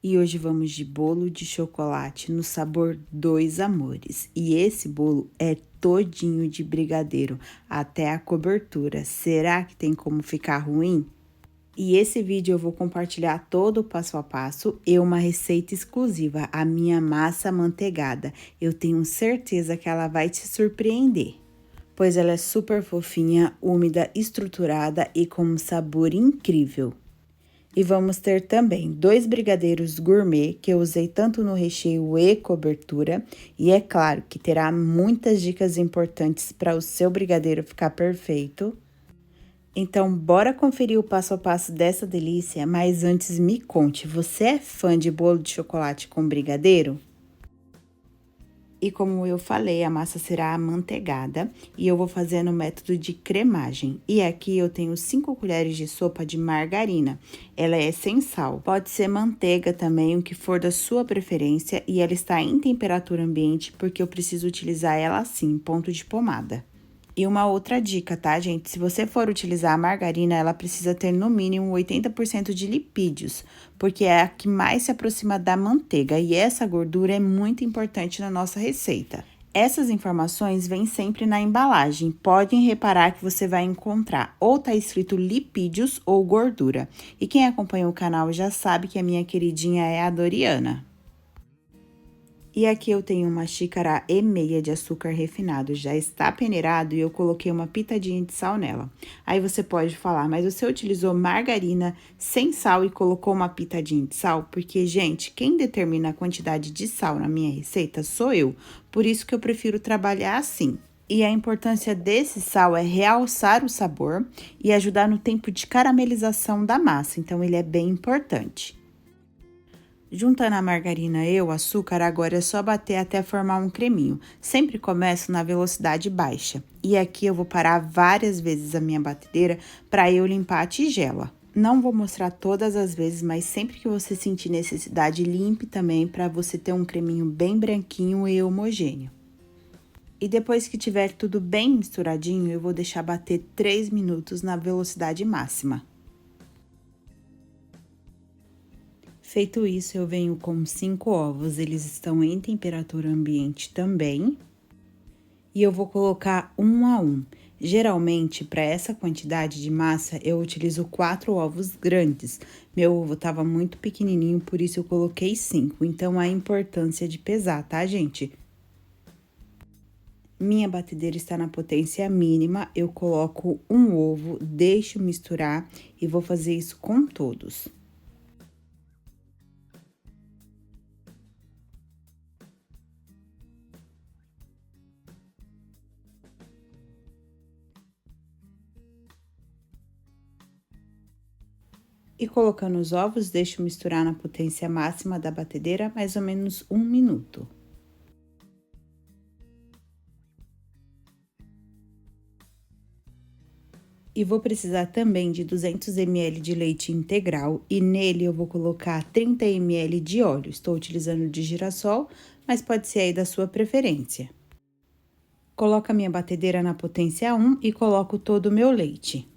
E hoje vamos de bolo de chocolate no sabor Dois Amores. E esse bolo é todinho de brigadeiro, até a cobertura. Será que tem como ficar ruim? E esse vídeo eu vou compartilhar todo o passo a passo e uma receita exclusiva, a minha massa amanteigada. Eu tenho certeza que ela vai te surpreender, pois ela é super fofinha, úmida, estruturada e com um sabor incrível. E vamos ter também 2 brigadeiros gourmet, que eu usei tanto no recheio e cobertura. E é claro que terá muitas dicas importantes para o seu brigadeiro ficar perfeito. Então, bora conferir o passo a passo dessa delícia, mas antes me conte, você é fã de bolo de chocolate com brigadeiro? E como eu falei, a massa será amanteigada e eu vou fazer no método de cremagem. E aqui eu tenho 5 colheres de sopa de margarina. Ela é sem sal. Pode ser manteiga também, o que for da sua preferência. E ela está em temperatura ambiente porque eu preciso utilizar ela assim, em ponto de pomada. E uma outra dica, tá, gente? Se você for utilizar a margarina, ela precisa ter no mínimo 80% de lipídios, porque é a que mais se aproxima da manteiga e essa gordura é muito importante na nossa receita. Essas informações vêm sempre na embalagem. Podem reparar que você vai encontrar ou tá escrito lipídios ou gordura. E quem acompanha o canal já sabe que a minha queridinha é a Doriana. E aqui eu tenho uma xícara e meia de açúcar refinado, já está peneirado e eu coloquei uma pitadinha de sal nela. Aí você pode falar, mas você utilizou margarina sem sal e colocou uma pitadinha de sal? Porque, gente, quem determina a quantidade de sal na minha receita sou eu, por isso que eu prefiro trabalhar assim. E a importância desse sal é realçar o sabor e ajudar no tempo de caramelização da massa, então ele é bem importante. Juntando a margarina e o açúcar, agora é só bater até formar um creminho. Sempre começo na velocidade baixa. E aqui eu vou parar várias vezes a minha batedeira para eu limpar a tigela. Não vou mostrar todas as vezes, mas sempre que você sentir necessidade, limpe também para você ter um creminho bem branquinho e homogêneo. E depois que tiver tudo bem misturadinho, eu vou deixar bater 3 minutos na velocidade máxima. Feito isso, eu venho com 5 ovos, eles estão em temperatura ambiente também. E eu vou colocar um a um. Geralmente, para essa quantidade de massa, eu utilizo 4 ovos grandes. Meu ovo tava muito pequenininho, por isso eu coloquei 5. Então, a importância de pesar, tá, gente? Minha batedeira está na potência mínima, eu coloco um ovo, deixo misturar e vou fazer isso com todos. E colocando os ovos, deixo misturar na potência máxima da batedeira mais ou menos 1 minuto. E vou precisar também de 200 ml de leite integral e nele eu vou colocar 30 ml de óleo. Estou utilizando de girassol, mas pode ser aí da sua preferência. Coloco a minha batedeira na potência 1 e coloco todo o meu leite.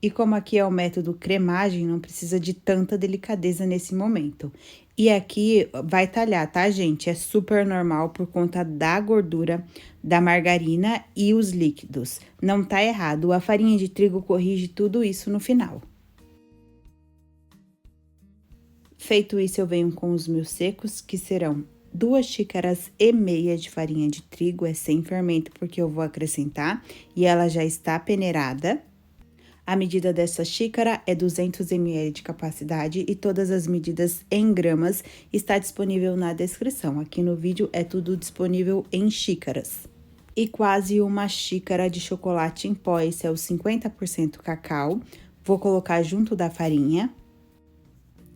E como aqui é o método cremagem, não precisa de tanta delicadeza nesse momento. E aqui vai talhar, tá, gente? É super normal por conta da gordura da margarina e os líquidos. Não tá errado, a farinha de trigo corrige tudo isso no final. Feito isso, eu venho com os meus secos, que serão 2 xícaras e meia de farinha de trigo, é sem fermento, porque eu vou acrescentar, e ela já está peneirada. A medida dessa xícara é 200 ml de capacidade e todas as medidas em gramas está disponível na descrição. Aqui no vídeo é tudo disponível em xícaras. E quase uma xícara de chocolate em pó, esse é o 50% cacau. Vou colocar junto da farinha.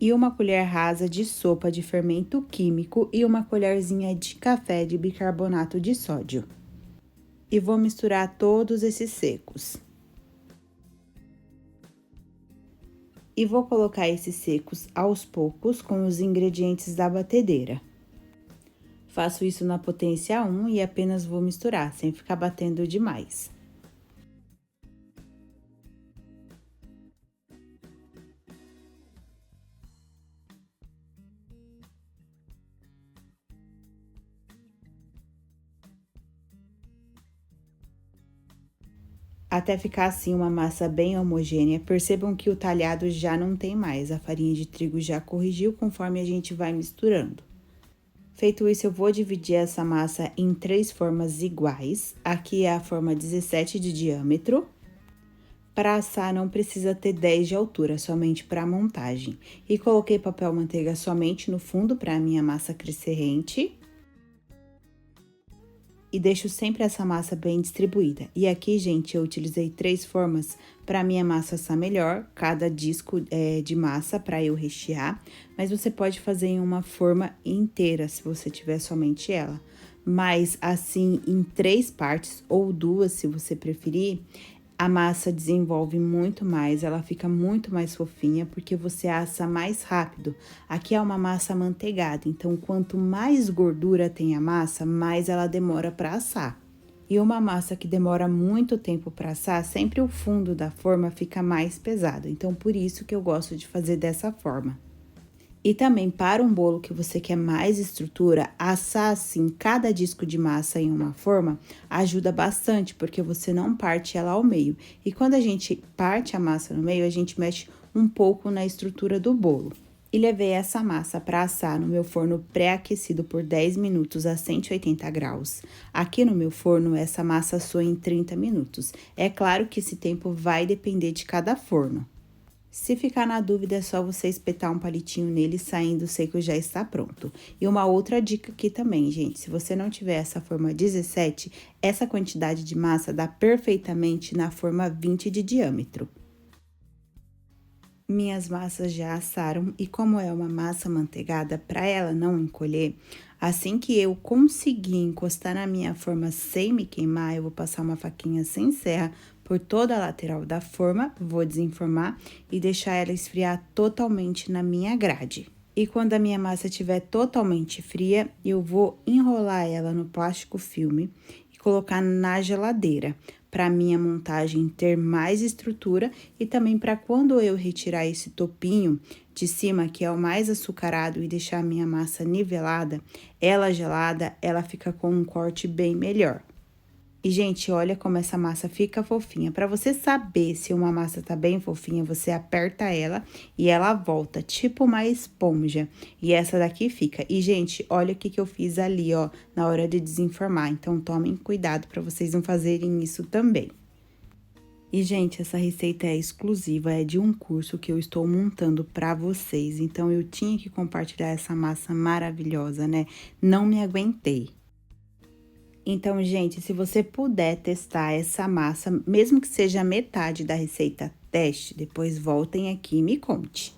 E uma colher rasa de sopa de fermento químico e uma colherzinha de café de bicarbonato de sódio. E vou misturar todos esses secos. E vou colocar esses secos aos poucos com os ingredientes da batedeira. Faço isso na potência 1 e apenas vou misturar, sem ficar batendo demais. até ficar assim uma massa bem homogênea. Percebam que o talhado já não tem mais, a farinha de trigo já corrigiu conforme a gente vai misturando. Feito isso, eu vou dividir essa massa em 3 formas iguais. Aqui é a forma 17 de diâmetro. Para assar, não precisa ter 10 de altura, somente para montagem. E coloquei papel manteiga somente no fundo para a minha massa crescer rente. E deixo sempre essa massa bem distribuída. E aqui, gente, eu utilizei 3 formas para minha massa assar melhor, cada disco de massa para eu rechear, mas você pode fazer em uma forma inteira, se você tiver somente ela. Mas assim, em 3 partes, ou 2, se você preferir, a massa desenvolve muito mais, ela fica muito mais fofinha, porque você assa mais rápido. Aqui é uma massa amanteigada, então quanto mais gordura tem a massa, mais ela demora para assar. E uma massa que demora muito tempo para assar, sempre o fundo da forma fica mais pesado. Então, por isso que eu gosto de fazer dessa forma. E também para um bolo que você quer mais estrutura, assar assim cada disco de massa em uma forma ajuda bastante, porque você não parte ela ao meio. E quando a gente parte a massa no meio, a gente mexe um pouco na estrutura do bolo. E levei essa massa para assar no meu forno pré-aquecido por 10 minutos a 180 graus. Aqui no meu forno, essa massa assou em 30 minutos. É claro que esse tempo vai depender de cada forno. Se ficar na dúvida, é só você espetar um palitinho nele, saindo seco já está pronto. E uma outra dica aqui também, gente, se você não tiver essa forma 17, essa quantidade de massa dá perfeitamente na forma 20 de diâmetro. Minhas massas já assaram e como é uma massa manteigada, para ela não encolher, assim que eu conseguir encostar na minha forma sem me queimar, eu vou passar uma faquinha sem serra por toda a lateral da forma, vou desenformar e deixar ela esfriar totalmente na minha grade. E quando a minha massa estiver totalmente fria, eu vou enrolar ela no plástico filme e colocar na geladeira, para minha montagem ter mais estrutura e também para quando eu retirar esse topinho de cima, que é o mais açucarado, e deixar a minha massa nivelada, ela gelada, ela fica com um corte bem melhor. E, gente, olha como essa massa fica fofinha. Para você saber se uma massa tá bem fofinha, você aperta ela e ela volta, tipo uma esponja. E essa daqui fica. E, gente, olha o que eu fiz ali, ó, na hora de desenformar. Então, tomem cuidado para vocês não fazerem isso também. E, gente, essa receita é exclusiva, é de um curso que eu estou montando para vocês. Então, eu tinha que compartilhar essa massa maravilhosa, né? Não me aguentei. Então, gente, se você puder testar essa massa, mesmo que seja metade da receita, teste, depois voltem aqui e me conte.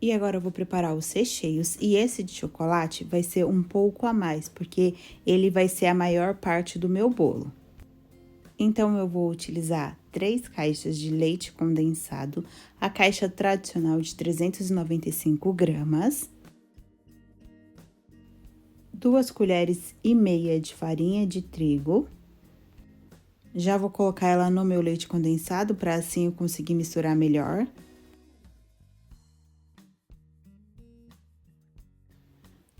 E agora eu vou preparar os recheios, e esse de chocolate vai ser um pouco a mais, porque ele vai ser a maior parte do meu bolo. Então, eu vou utilizar 3 caixas de leite condensado, a caixa tradicional de 395 gramas. 2 colheres e meia de farinha de trigo. Já vou colocar ela no meu leite condensado, para assim eu conseguir misturar melhor.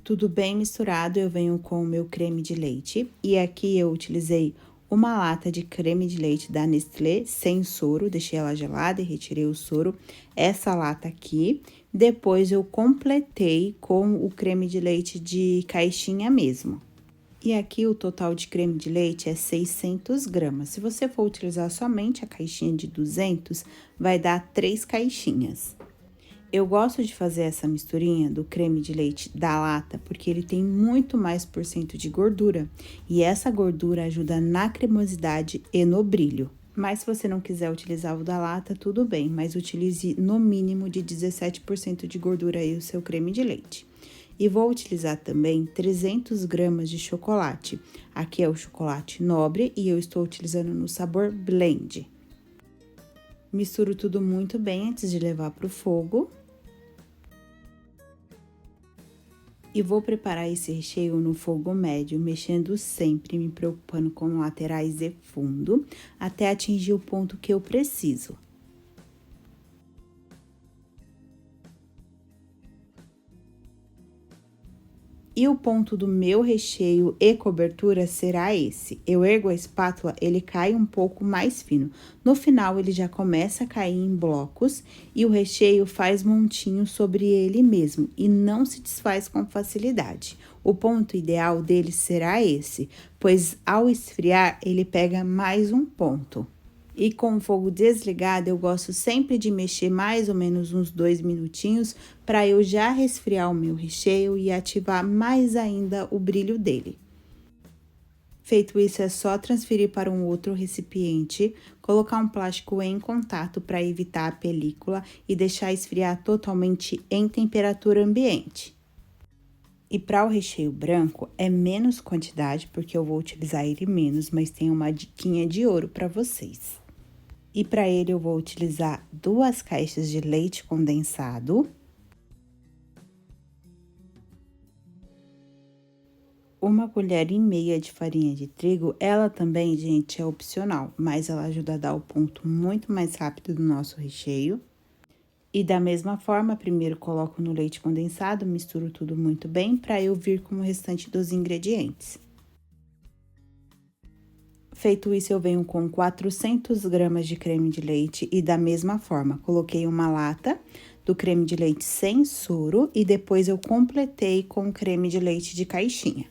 Tudo bem misturado, eu venho com o meu creme de leite. E aqui eu utilizei uma lata de creme de leite da Nestlé, sem soro, deixei ela gelada e retirei o soro. Essa lata aqui. Depois, eu completei com o creme de leite de caixinha mesmo. E aqui, o total de creme de leite é 600 gramas. Se você for utilizar somente a caixinha de 200, vai dar 3 caixinhas. Eu gosto de fazer essa misturinha do creme de leite da lata, porque ele tem muito mais por cento de gordura. E essa gordura ajuda na cremosidade e no brilho. Mas se você não quiser utilizar o da lata, tudo bem, mas utilize no mínimo de 17% de gordura aí o seu creme de leite. E vou utilizar também 300 gramas de chocolate. Aqui é o chocolate nobre e eu estou utilizando no sabor blend. Misturo tudo muito bem antes de levar para o fogo. E vou preparar esse recheio no fogo médio, mexendo sempre, me preocupando com laterais e fundo, até atingir o ponto que eu preciso. E o ponto do meu recheio e cobertura será esse. Eu ergo a espátula, ele cai um pouco mais fino. No final, ele já começa a cair em blocos e o recheio faz montinho sobre ele mesmo e não se desfaz com facilidade. O ponto ideal dele será esse, pois ao esfriar, ele pega mais um ponto. E com o fogo desligado, eu gosto sempre de mexer mais ou menos uns 2 minutinhos para eu já resfriar o meu recheio e ativar mais ainda o brilho dele. Feito isso, é só transferir para um outro recipiente, colocar um plástico em contato para evitar a película e deixar esfriar totalmente em temperatura ambiente. E para o recheio branco, é menos quantidade, porque eu vou utilizar ele menos, mas tem uma diquinha de ouro para vocês. E para ele eu vou utilizar 2 caixas de leite condensado, uma colher e meia de farinha de trigo. Ela também, gente, é opcional, mas ela ajuda a dar o ponto muito mais rápido do nosso recheio. E da mesma forma, primeiro coloco no leite condensado, misturo tudo muito bem para eu vir com o restante dos ingredientes. Feito isso, eu venho com 400 gramas de creme de leite e da mesma forma, coloquei uma lata do creme de leite sem soro e depois eu completei com creme de leite de caixinha.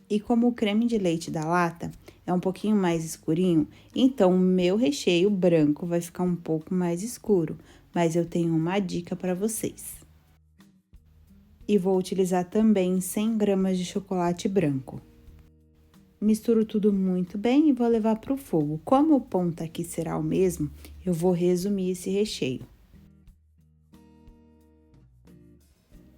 E como o creme de leite da lata é um pouquinho mais escurinho, então o meu recheio branco vai ficar um pouco mais escuro, mas eu tenho uma dica para vocês. E vou utilizar também 100 gramas de chocolate branco. Misturo tudo muito bem e vou levar para o fogo. Como o ponto aqui será o mesmo, eu vou resumir esse recheio.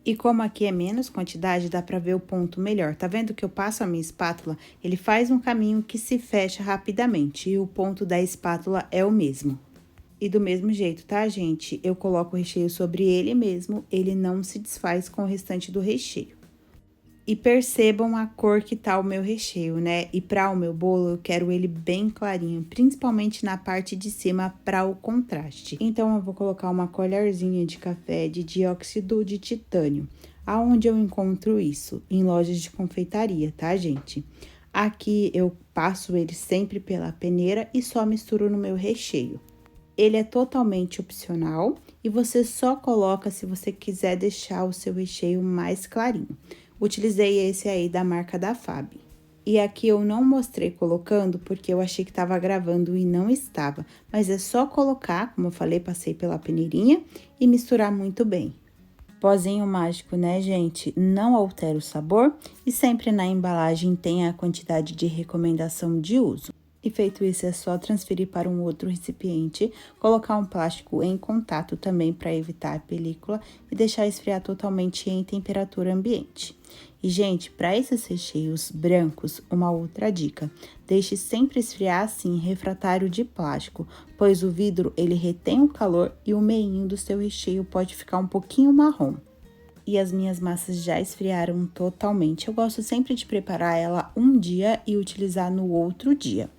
E como aqui é menos quantidade, dá para ver o ponto melhor. Tá vendo que eu passo a minha espátula? Ele faz um caminho que se fecha rapidamente e o ponto da espátula é o mesmo. E do mesmo jeito, tá, gente? Eu coloco o recheio sobre ele mesmo, ele não se desfaz com o restante do recheio. E percebam a cor que tá o meu recheio, né? E para o meu bolo, eu quero ele bem clarinho, principalmente na parte de cima para o contraste. Então, eu vou colocar uma colherzinha de café de dióxido de titânio. Aonde eu encontro isso? Em lojas de confeitaria, tá, gente? Aqui eu passo ele sempre pela peneira e só misturo no meu recheio. Ele é totalmente opcional e você só coloca se você quiser deixar o seu recheio mais clarinho. Utilizei esse aí da marca da Fab. E aqui eu não mostrei colocando porque eu achei que estava gravando e não estava. Mas é só colocar, como eu falei, passei pela peneirinha e misturar muito bem. Pozinho mágico, né, gente? Não altera o sabor e sempre na embalagem tem a quantidade de recomendação de uso. E feito isso, é só transferir para um outro recipiente, colocar um plástico em contato também para evitar a película e deixar esfriar totalmente em temperatura ambiente. E, gente, para esses recheios brancos, uma outra dica: deixe sempre esfriar assim, refratário de plástico, pois o vidro ele retém o calor e o meinho do seu recheio pode ficar um pouquinho marrom. E as minhas massas já esfriaram totalmente. Eu gosto sempre de preparar ela um dia e utilizar no outro dia.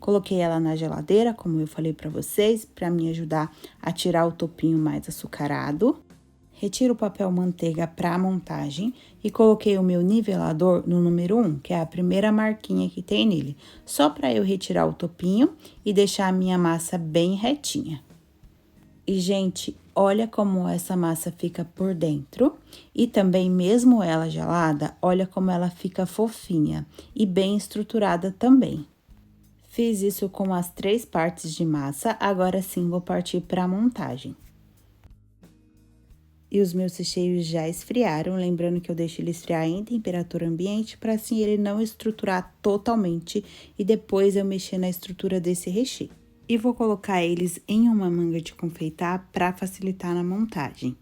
Coloquei ela na geladeira, como eu falei para vocês, para me ajudar a tirar o topinho mais açucarado. Retiro o papel manteiga para a montagem e coloquei o meu nivelador no número 1, que é a primeira marquinha que tem nele, só para eu retirar o topinho e deixar a minha massa bem retinha. E, gente, olha como essa massa fica por dentro e também, mesmo ela gelada, olha como ela fica fofinha e bem estruturada também. Fiz isso com as 3 partes de massa, agora sim vou partir para a montagem. E os meus recheios já esfriaram, lembrando que eu deixo ele esfriar em temperatura ambiente para assim ele não estruturar totalmente e depois eu mexer na estrutura desse recheio. E vou colocar eles em uma manga de confeitar para facilitar na montagem.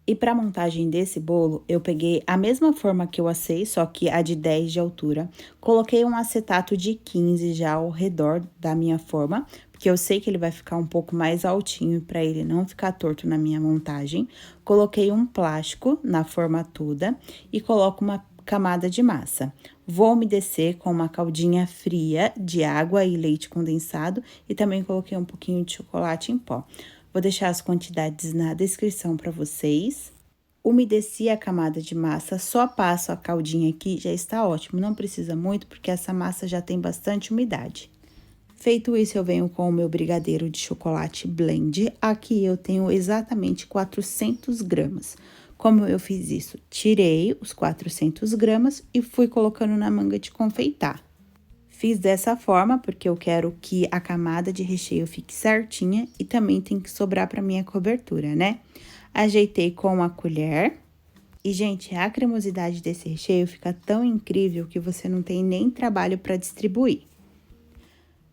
E para a montagem desse bolo, eu peguei a mesma forma que eu assei, só que a de 10 de altura. Coloquei um acetato de 15 já ao redor da minha forma, porque eu sei que ele vai ficar um pouco mais altinho para ele não ficar torto na minha montagem. Coloquei um plástico na forma toda e coloco uma camada de massa. Vou umedecer com uma caldinha fria de água e leite condensado e também coloquei um pouquinho de chocolate em pó. Vou deixar as quantidades na descrição para vocês. Umedeci a camada de massa, só passo a caldinha aqui, já está ótimo. Não precisa muito, porque essa massa já tem bastante umidade. Feito isso, eu venho com o meu brigadeiro de chocolate blend. Aqui eu tenho exatamente 400 gramas. Como eu fiz isso? Tirei os 400 gramas e fui colocando na manga de confeitar. Fiz dessa forma porque eu quero que a camada de recheio fique certinha e também tem que sobrar para minha cobertura, né? Ajeitei com a colher. E, gente, a cremosidade desse recheio fica tão incrível que você não tem nem trabalho para distribuir.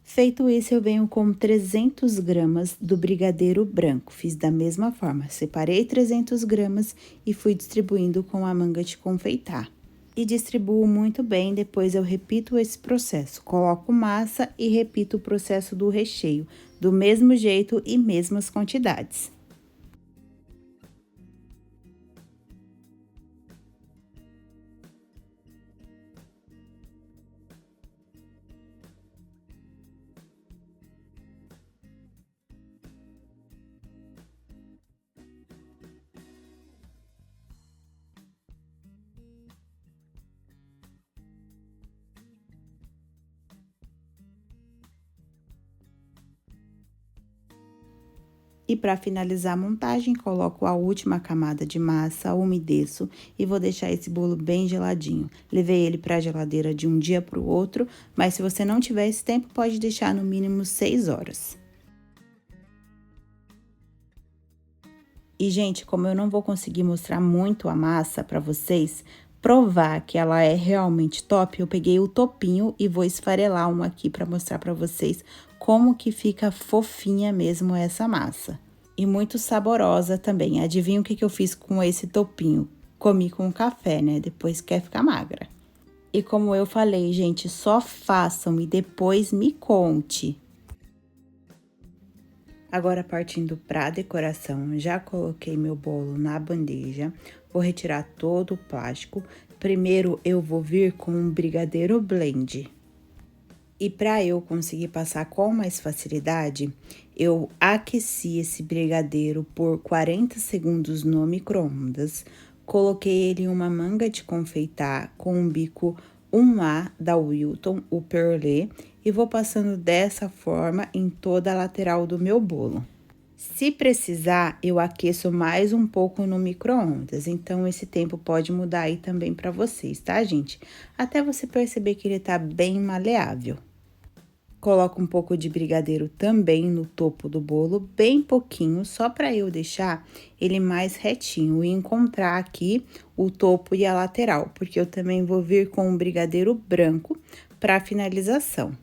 Feito isso, eu venho com 300 gramas do brigadeiro branco. Fiz da mesma forma, separei 300 gramas e fui distribuindo com a manga de confeitar. E distribuo muito bem, depois eu repito esse processo. Coloco massa e repito o processo do recheio, do mesmo jeito e mesmas quantidades. E para finalizar a montagem, coloco a última camada de massa, umedeço e vou deixar esse bolo bem geladinho. Levei ele para a geladeira de um dia para o outro, mas se você não tiver esse tempo, pode deixar no mínimo 6 horas. E, gente, como eu não vou conseguir mostrar muito a massa para vocês, provar que ela é realmente top, eu peguei o topinho e vou esfarelar um aqui para mostrar para vocês como que fica fofinha mesmo essa massa. E muito saborosa também. Adivinha o que eu fiz com esse topinho? Comi com café, né? Depois quer ficar magra. E como eu falei, gente, só façam e depois me conte. Agora, partindo para a decoração, já coloquei meu bolo na bandeja, vou retirar todo o plástico. Primeiro, eu vou vir com um brigadeiro blend. E para eu conseguir passar com mais facilidade, eu aqueci esse brigadeiro por 40 segundos no micro-ondas, coloquei ele em uma manga de confeitar com um bico 1A da Wilton, o perlé, e vou passando dessa forma em toda a lateral do meu bolo. Se precisar, eu aqueço mais um pouco no micro-ondas, então esse tempo pode mudar aí também para vocês, tá, gente? Até você perceber que ele tá bem maleável. Coloco um pouco de brigadeiro também no topo do bolo, bem pouquinho, só para eu deixar ele mais retinho e encontrar aqui o topo e a lateral, porque eu também vou vir com um brigadeiro branco para finalização.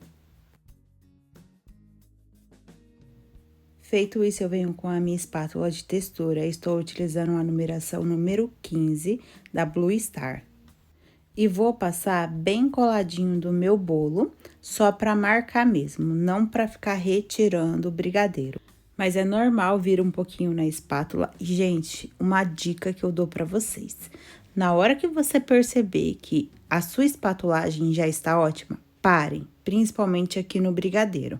Feito isso, eu venho com a minha espátula de textura, estou utilizando a numeração número 15 da Blue Star. E vou passar bem coladinho do meu bolo, só para marcar mesmo, não para ficar retirando o brigadeiro. Mas é normal vir um pouquinho na espátula. E, gente, uma dica que eu dou para vocês. Na hora que você perceber que a sua espatulagem já está ótima, parem, principalmente aqui no brigadeiro.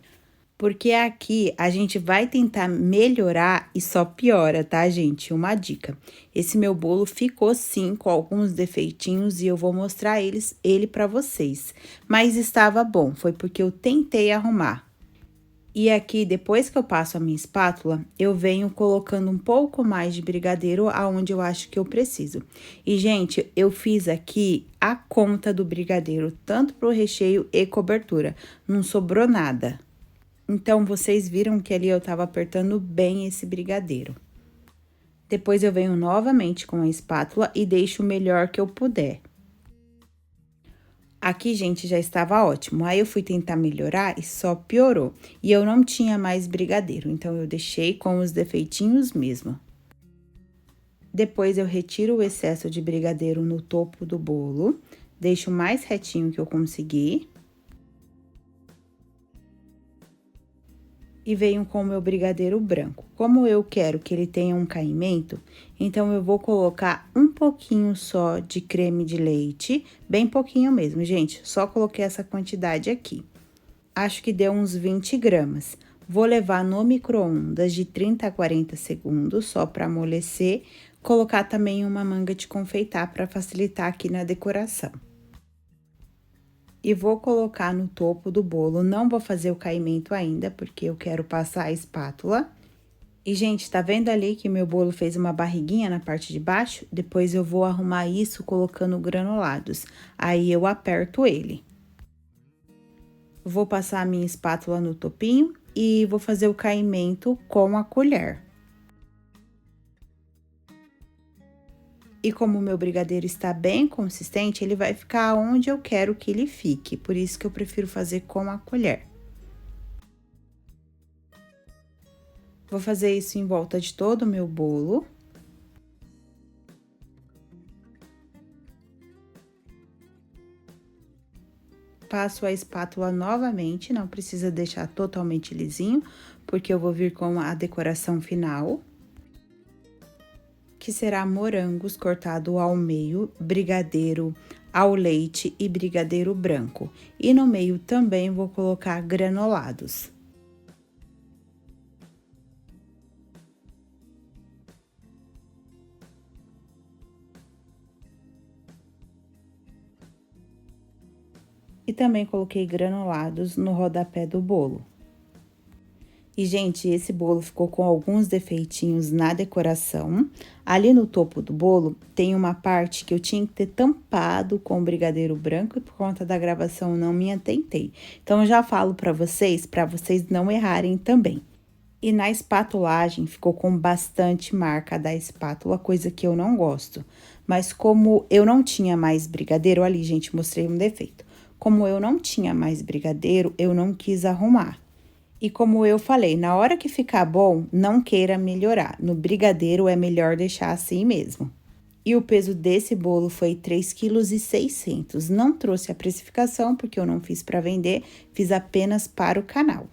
Porque aqui a gente vai tentar melhorar e só piora, tá, gente? Uma dica. Esse meu bolo ficou sim com alguns defeitinhos e eu vou mostrar ele para vocês. Mas estava bom, foi porque eu tentei arrumar. E aqui, depois que eu passo a minha espátula, eu venho colocando um pouco mais de brigadeiro aonde eu acho que eu preciso. E, gente, eu fiz aqui a conta do brigadeiro, tanto pro recheio e cobertura. Não sobrou nada. Então, vocês viram que ali eu tava apertando bem esse brigadeiro. Depois, eu venho novamente com a espátula e deixo o melhor que eu puder. Aqui, gente, já estava ótimo. Aí, eu fui tentar melhorar e só piorou. E eu não tinha mais brigadeiro, então eu deixei com os defeitinhos mesmo. Depois, eu retiro o excesso de brigadeiro no topo do bolo, deixo o mais retinho que eu conseguir. E venho com o meu brigadeiro branco. Como eu quero que ele tenha um caimento, então eu vou colocar um pouquinho só de creme de leite, bem pouquinho mesmo, gente, só coloquei essa quantidade aqui. Acho que deu uns 20 gramas. Vou levar no micro-ondas de 30 a 40 segundos, só para amolecer. Colocar também uma manga de confeitar para facilitar aqui na decoração. E vou colocar no topo do bolo, não vou fazer o caimento ainda, porque eu quero passar a espátula. E, gente, tá vendo ali que meu bolo fez uma barriguinha na parte de baixo? Depois eu vou arrumar isso colocando granulados. Aí eu aperto ele. Vou passar a minha espátula no topinho e vou fazer o caimento com a colher. E como o meu brigadeiro está bem consistente, ele vai ficar onde eu quero que ele fique. Por isso que eu prefiro fazer com a colher. Vou fazer isso em volta de todo o meu bolo. Passo a espátula novamente, não precisa deixar totalmente lisinho, porque eu vou vir com a decoração final. Que será morangos cortado ao meio, brigadeiro ao leite e brigadeiro branco. E no meio também vou colocar granulados. E também coloquei granulados no rodapé do bolo. E, gente, esse bolo ficou com alguns defeitinhos na decoração. Ali no topo do bolo tem uma parte que eu tinha que ter tampado com brigadeiro branco e por conta da gravação não me atentei. Então, eu já falo para vocês não errarem também. E na espatulagem ficou com bastante marca da espátula, coisa que eu não gosto. Mas como eu não tinha mais brigadeiro, ali, gente, mostrei um defeito. Como eu não tinha mais brigadeiro, eu não quis arrumar. E como eu falei, na hora que ficar bom, não queira melhorar. No brigadeiro é melhor deixar assim mesmo. E o peso desse bolo foi 3,6 kg. Não trouxe a precificação porque eu não fiz para vender, fiz apenas para o canal.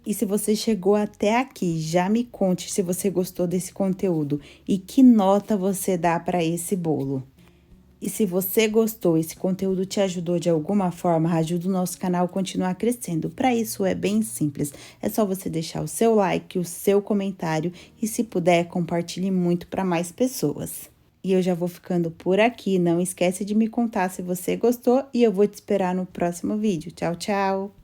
E se você chegou até aqui, já me conte se você gostou desse conteúdo e que nota você dá para esse bolo. E se você gostou, esse conteúdo te ajudou de alguma forma, ajuda o nosso canal a continuar crescendo. Para isso é bem simples, é só você deixar o seu like, o seu comentário e se puder, compartilhe muito para mais pessoas. E eu já vou ficando por aqui, não esquece de me contar se você gostou e eu vou te esperar no próximo vídeo. Tchau, tchau!